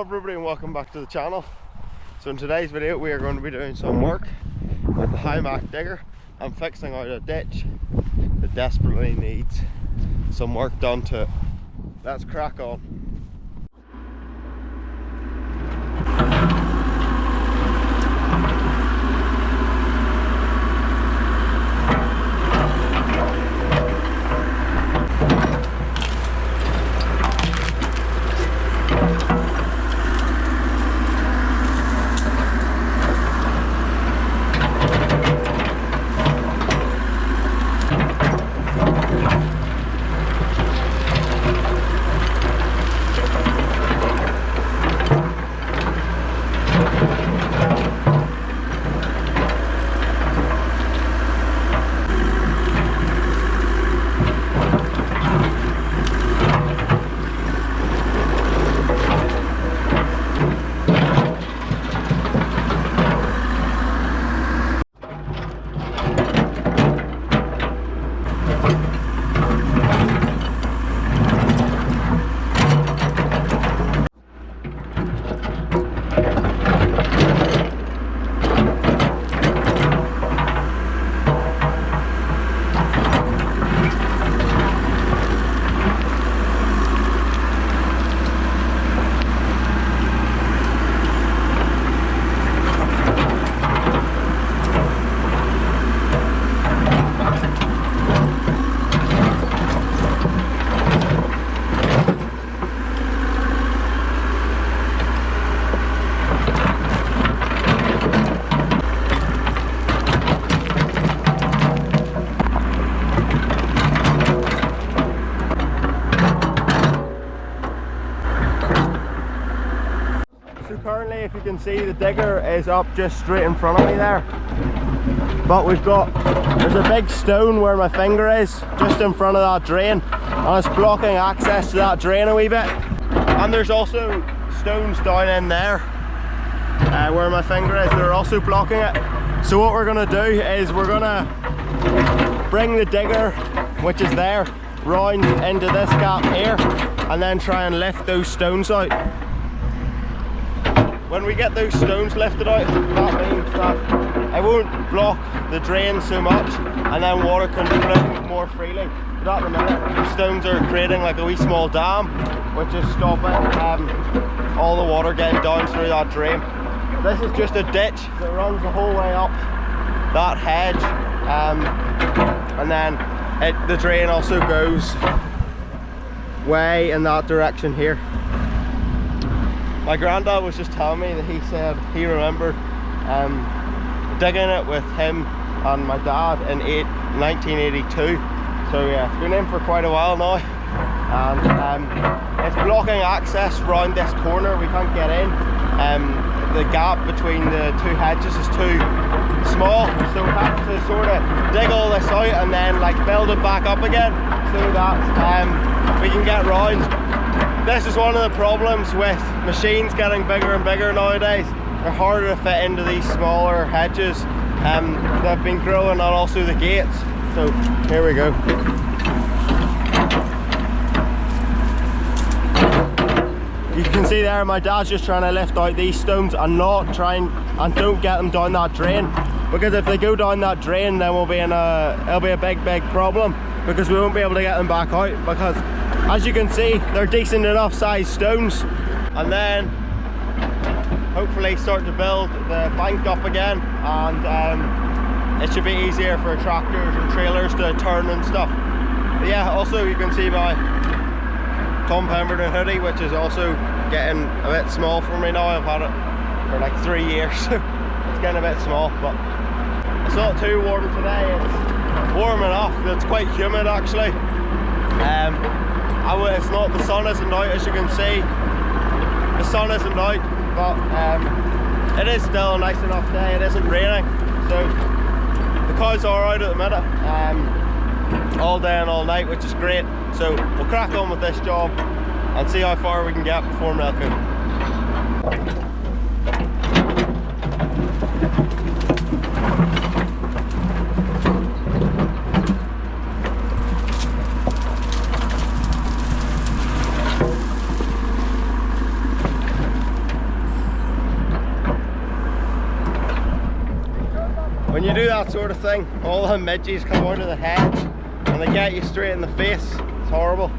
everybody and welcome back to the channel. So in today's video we are going to be doing some work with the hymac digger. I'm fixing out a ditch that desperately needs some work done to it. Let's crack on. Currently, if you can see, the digger is up just straight in front of me there, but there's a big stone where my finger is, just in front of that drain, and it's blocking access to that drain a wee bit. And there's also stones down in there where my finger is, they're also blocking it. So what we're going to do is we're going to bring the digger, which is there, round into this gap here, and then try and lift those stones out. When we get those stones lifted out, that means that it won't block the drain so much, and then water can flow more freely. But at the minute, the stones are creating like a wee small dam, which is stopping all the water getting down through that drain. This is just a ditch that runs the whole way up that hedge, and then the drain also goes way in that direction here. My granddad was just telling me that he said he remembered digging it with him and my dad in 1982. So yeah, it's been in for quite a while now, and it's blocking access round this corner. We can't get in. The gap between the two hedges is too small, so we have to sort of dig all this out and then like build it back up again so that we can get round. This is one of the problems with machines getting bigger and bigger nowadays. They're harder to fit into these smaller hedges that have been growing, and also the gates. So here we go. You can see there my dad's just trying to lift out these stones and don't get them down that drain, because if they go down that drain then it'll be a big problem, because we won't be able to get them back out, because as you can see they're decent enough sized stones. And then hopefully start to build the bank up again, and it should be easier for tractors and trailers to turn and stuff. But yeah, also you can see my Tom Pemberton hoodie, which is also getting a bit small for me now. I've had it for like 3 years, so it's getting a bit small, but it's not too warm today. It's warm enough. It's quite humid actually. It's not, the sun isn't out, as you can see. The sun isn't out, but it is still a nice enough day. It isn't raining, so the cows are out at the minute, all day and all night, which is great. So we'll crack on with this job and see how far we can get before milking. when you do that sort of thing, all the midges come out of the hedge and they get you straight in the face. It's horrible.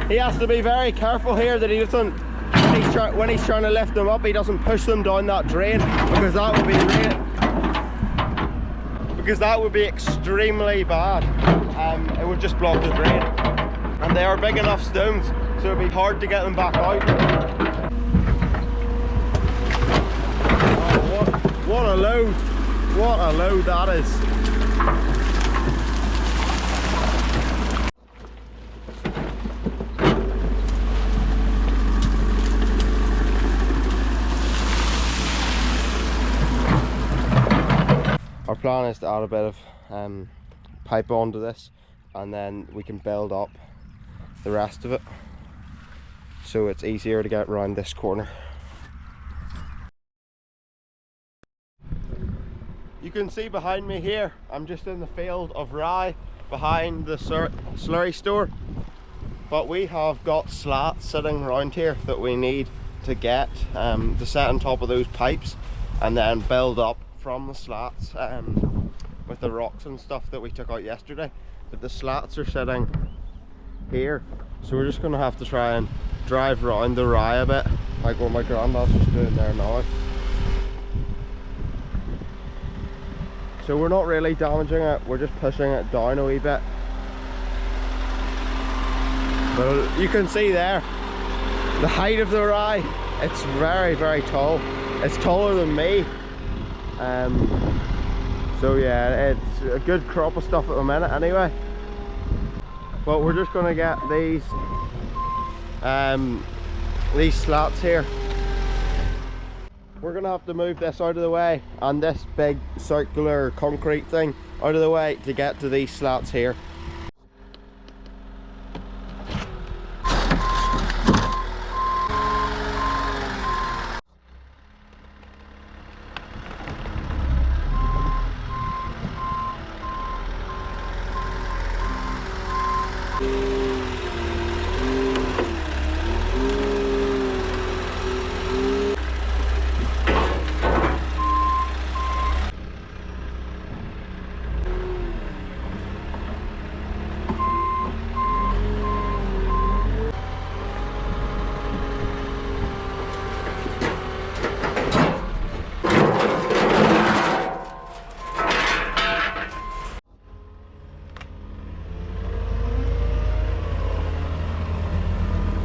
He has to be very careful here that he doesn't, when he's trying to lift them up, he doesn't push them down that drain, because that would be extremely bad. It would just block the drain, and they are big enough stones, so it'd be hard to get them back out. Oh, what a load! What a load that is! Our plan is to add a bit of pipe onto this, and then we can build up the rest of it so it's easier to get around this corner. You can see behind me here, I'm just in the field of rye behind the slurry store, but we have got slats sitting around here that we need to get to set on top of those pipes and then build up from the slats with the rocks and stuff that we took out yesterday. But the slats are sitting here, so we're just going to have to try and drive around the rye a bit, like what my granddad's just doing there now. So we're not really damaging it, we're just pushing it down a wee bit. But you can see there the height of the rye. It's very, very tall. It's taller than me. So yeah, it's a good crop of stuff at the minute anyway. But we're just going to get these slats here. We're going to have to move this out of the way and this big circular concrete thing out of the way to get to these slats here.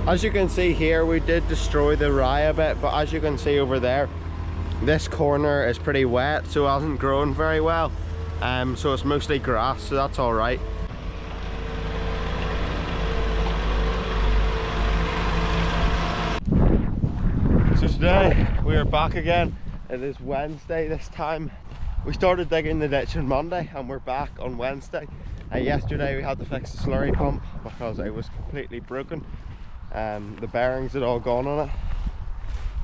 As you can see here, we did destroy the rye a bit, but as you can see over there, this corner is pretty wet, so it hasn't grown very well. So it's mostly grass, so that's all right. So today we are back again. It is Wednesday this time. We started digging the ditch on Monday and we're back on Wednesday. Yesterday we had to fix the slurry pump because it was completely broken. The bearings had all gone on it.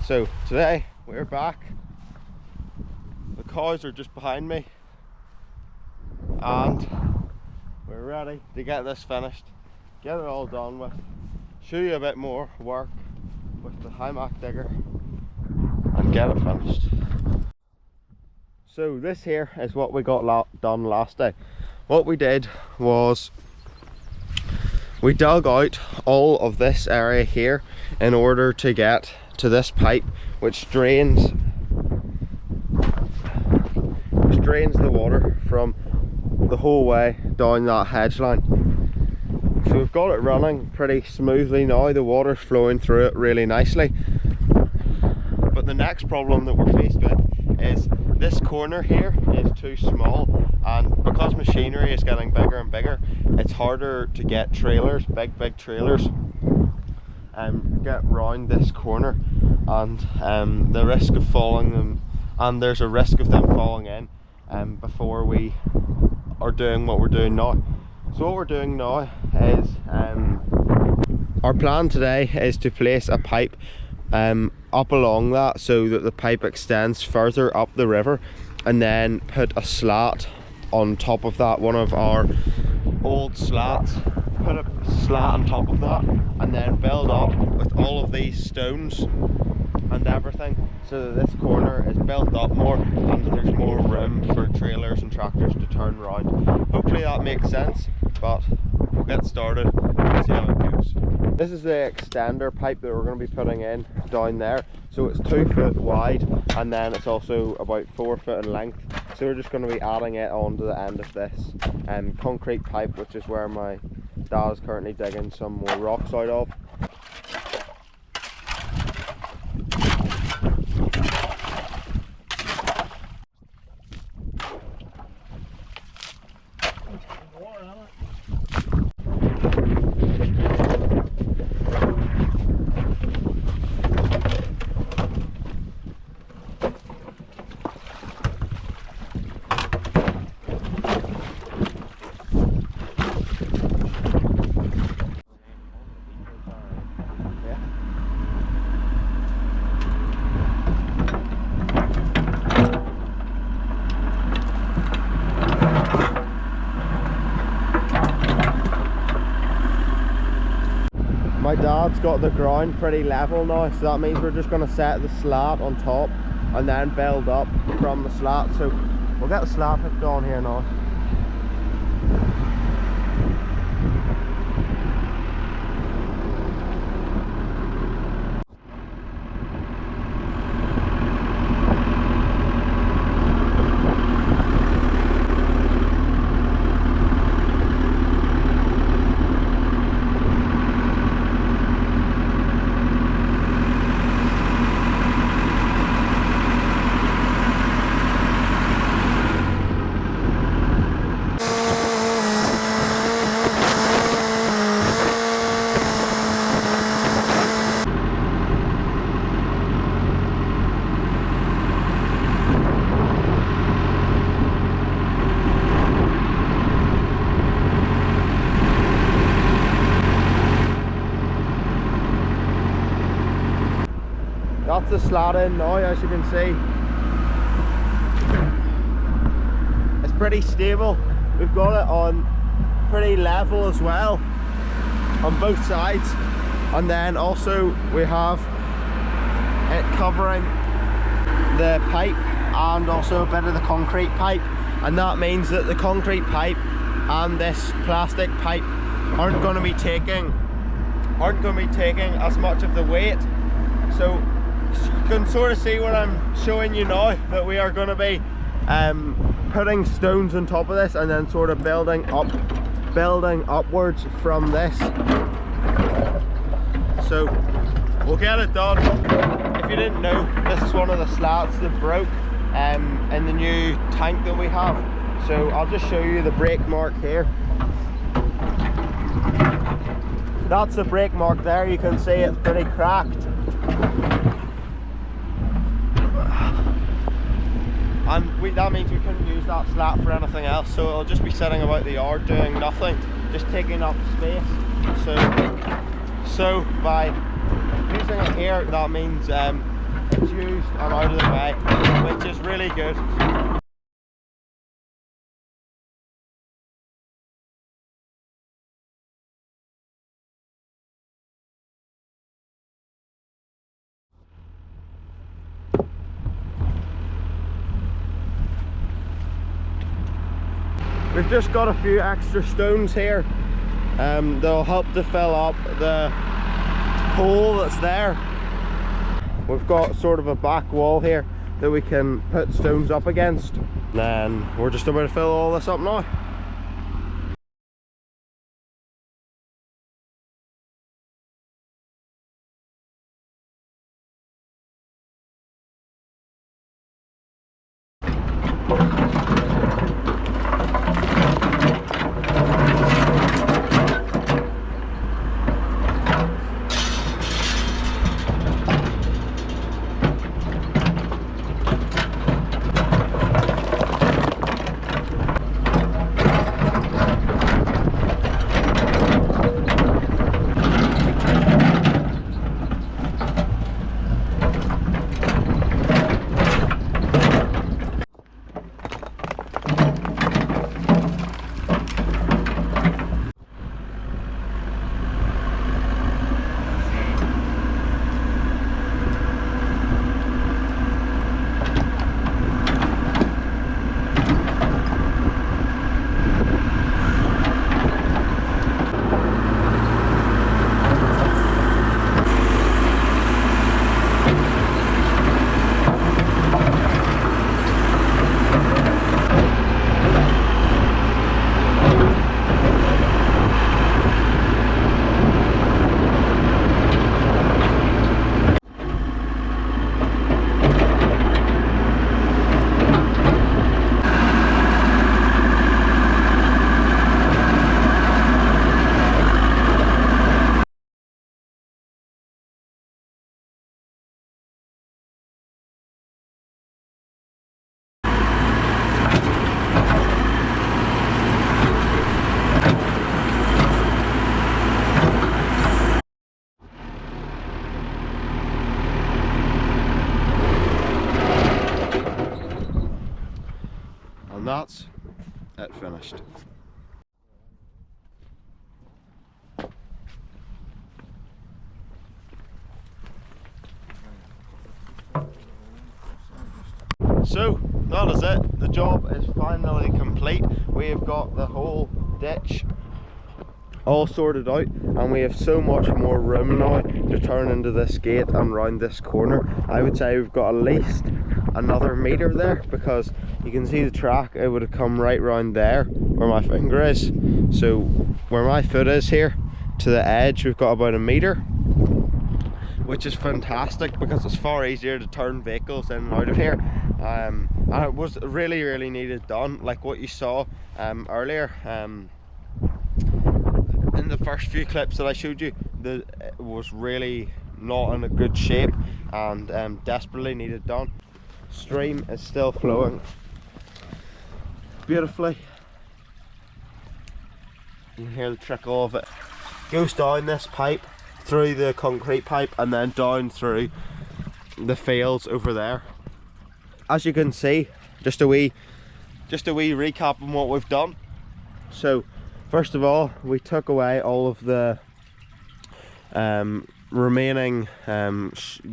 So today we're back. The cows are just behind me and we're ready to get this finished, get it all done with, show you a bit more work with the hymac digger and get it finished. So this here is what we got done last day. What we did was we dug out all of this area here in order to get to this pipe which drains the water from the whole way down that hedge line. So we've got it running pretty smoothly now, the water's flowing through it really nicely. But the next problem that we're faced with is this corner here is too small, and because machinery is getting bigger and bigger, it's harder to get trailers, big trailers, get round this corner, and the risk of falling them, and there's a risk of them falling in before we are doing what we're doing now. So what we're doing now is our plan today is to place a pipe up along that so that the pipe extends further up the river, and then put a slat on top of that, one of our old slats, put a slat on top of that, and then build up with all of these stones and everything, so that this corner is built up more and there's more room for trailers and tractors to turn around. Hopefully that makes sense, but we'll get started and see how it goes. This is the extender pipe that we're going to be putting in down there. So it's 2 foot wide, and then it's also about 4 foot in length. So we're just going to be adding it onto the end of this concrete pipe, which is where my dad is currently digging some more rocks out of. My dad's got the ground pretty level now, so that means we're just going to set the slat on top and then build up from the slat. So we'll get the slat hooked on here now. That's the slat in now, as you can see. It's pretty stable. We've got it on pretty level as well on both sides, and then also we have it covering the pipe and also a bit of the concrete pipe, and that means that the concrete pipe and this plastic pipe aren't going to be taking as much of the weight. So you can sort of see what I'm showing you now, that we are going to be putting stones on top of this and then sort of building upwards from this. So we'll get it done. If you didn't know, this is one of the slats that broke in the new tank that we have. So I'll just show you the brake mark here. That's the brake mark there. You can see it's pretty cracked. And that means we couldn't use that slat for anything else, so it'll just be sitting about the yard doing nothing, just taking up space. So by using it here, that means it's used and out of the way, which is really good. We've just got a few extra stones here that'll help to fill up the hole that's there. We've got sort of a back wall here that we can put stones up against. Then we're just about to fill all this up now. that's it finished. So that is it. The job is finally complete. We have got the whole ditch all sorted out, and we have so much more room now to turn into this gate and round this corner. I would say we've got at least another metre there, because you can see the track. It would have come right round there where my finger is. So where my foot is here to the edge, we've got about a metre, which is fantastic because it's far easier to turn vehicles in and out of here. And it was really needed done, like what you saw earlier. In the first few clips that I showed you, it was really not in a good shape and desperately needed done. Stream is still flowing beautifully. You can hear the trickle of it. Goes down this pipe, through the concrete pipe, and then down through the fields over there. As you can see, just a wee recap on what we've done. So first of all, we took away all of the remaining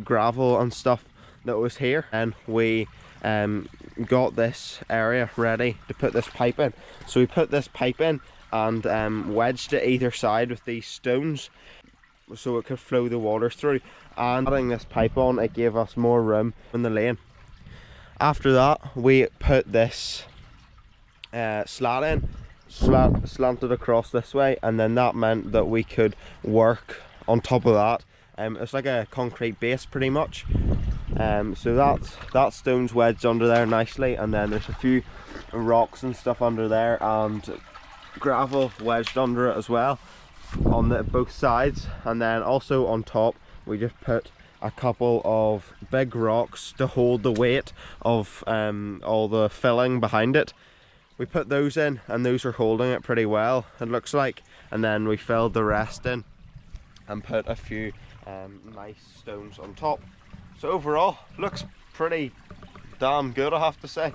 gravel and stuff that was here, and we got this area ready to put this pipe in. So we put this pipe in and wedged it either side with these stones so it could flow the water through, and adding this pipe on, it gave us more room in the lane. After that, we put this slat in, slanted across this way, and then that meant that we could work on top of that. It's like a concrete base pretty much. So that stone's wedged under there nicely, and then there's a few rocks and stuff under there and gravel wedged under it as well on both sides. And then also on top we just put a couple of big rocks to hold the weight of all the filling behind it. We put those in, and those are holding it pretty well, it looks like. And then we filled the rest in and put a few nice stones on top. So overall, looks pretty damn good, I have to say.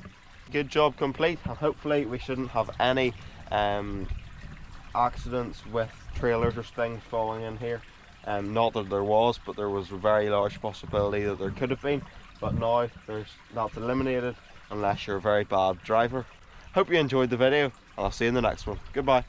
Good job complete, and hopefully we shouldn't have any accidents with trailers or things falling in here. Not that there was, but there was a very large possibility that there could have been. But now that's eliminated, unless you're a very bad driver. Hope you enjoyed the video, and I'll see you in the next one. Goodbye.